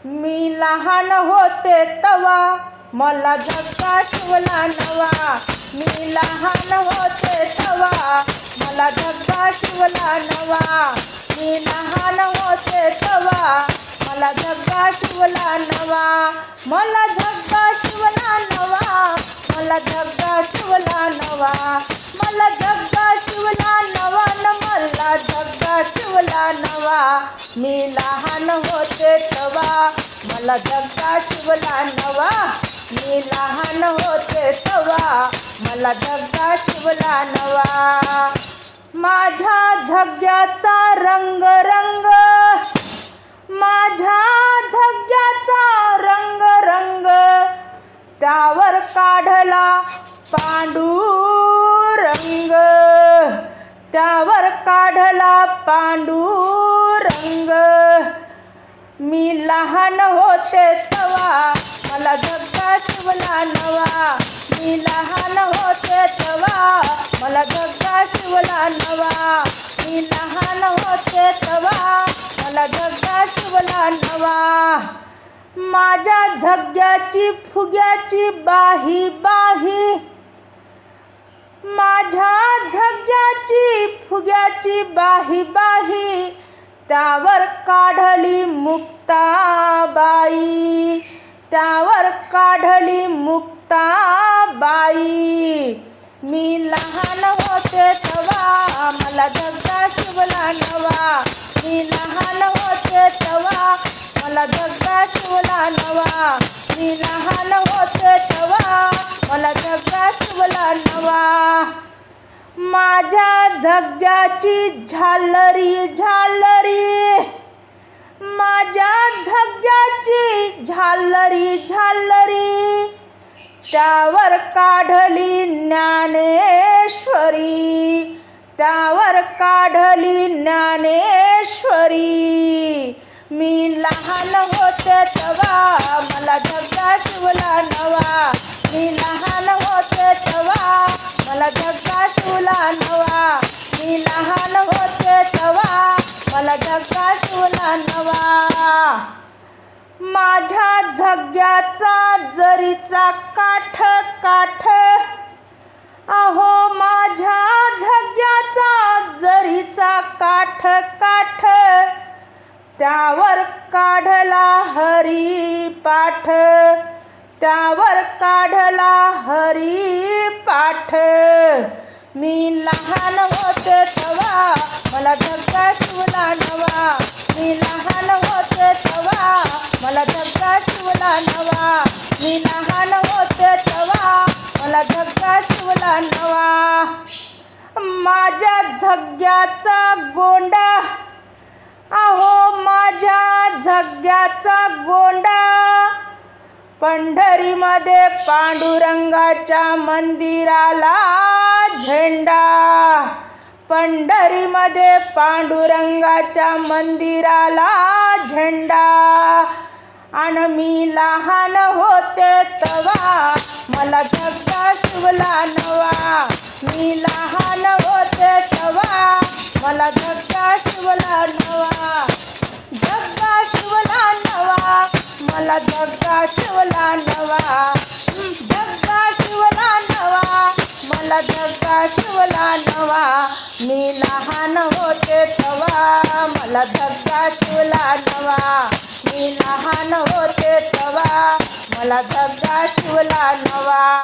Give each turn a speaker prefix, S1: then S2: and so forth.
S1: मी लहान होते तवा मला धक्का शिवला नवा. मी लहान होते तवा मला धक्का शिवला नवा. मी लहान होते तवा मला धक्का शिवला नवा. मला धक्का शिवला नवा. मला धक्का शिवला नवा. मला धक्का शिवला नवा न मला धक्का शिवला नवा. मी लहान होते तवा मला धक्का शिवला नवा. मी लहान होते तवा मला धक्का शिवला नवा. माझ्या झग्ग्याचा रंग रंग माझ्या झग्ग्याचा रंग रंग त्यावर काढला पांडुरंग. त्यावर काढला पांडुरंग. मी लहान होते तवा मला धक्का शिवला नवा. मी लहान होते तवा मला धक्का शिवला नवा. मी लहान होते तवा मला धक्का शिवला नवा. माझ्या झग्ग्याची फुग्याची बाही बाही माझ्या झग्ग्याची फुग्याची बाही बाही त्यावर काढली मुक्ताबाई. त्यावर काढली मुक्ताबाई. मी लहान होते तवा मला धक्का शिवला नवा. मी लहान होते तवा मला धक्का शिवला नवा. मी लहान होते तवा मला धक्का शिवला नवा. माझ्या झग्ग्याची झालरी झालरी माझ्या झग्ग्याची झालरी झालरी त्यावर काढली ज्ञानेश्वरी. त्यावर काढली ज्ञानेश्वरी. मी लहान होते तवा मला धक्का शिवला नवा. मी लहान होते तवा मला धक्का शिवला नवा. मी लहान होते तवा मला धक्का शिवला नवा. माझ्या झग्ग्याचा जरीचा काठ काठ अहो माझ्या झग्ग्याचा जरीचा काठ काठ त्यावर काढला हरिपाठ. त्यावर काढला हरिपाठ. मी लहान होते तवा मला धक्का शिवला नवा. मी लहान होते तवा मला धक्का शिवला नवा. मी लहान होते तवा मला धक्का शिवला नवा. माझ्या झग्ग्याचा गोंडा अहो माझ्या झग्ग्याचा गोंडा पंढरीमध्ये पांडुरंगाच्या मंदिराला झेंडा. पंढरीमध्ये पांडुरंगाच्या मंदिराला झेंडा. आणि मी लहान होते तवा मला धक्का शिवला नवा. मी लहान होते तवा मला धक्का शिवला नवा. धक्का शिवला नवा मला धक्का शिवला नवा. धक्का शिवला नवा मला धक्का शिवला नवा. मी लहान होते तवा मला धक्का शिवला नवा. मी लहान होते तवा मला धक्का शिवला नवा.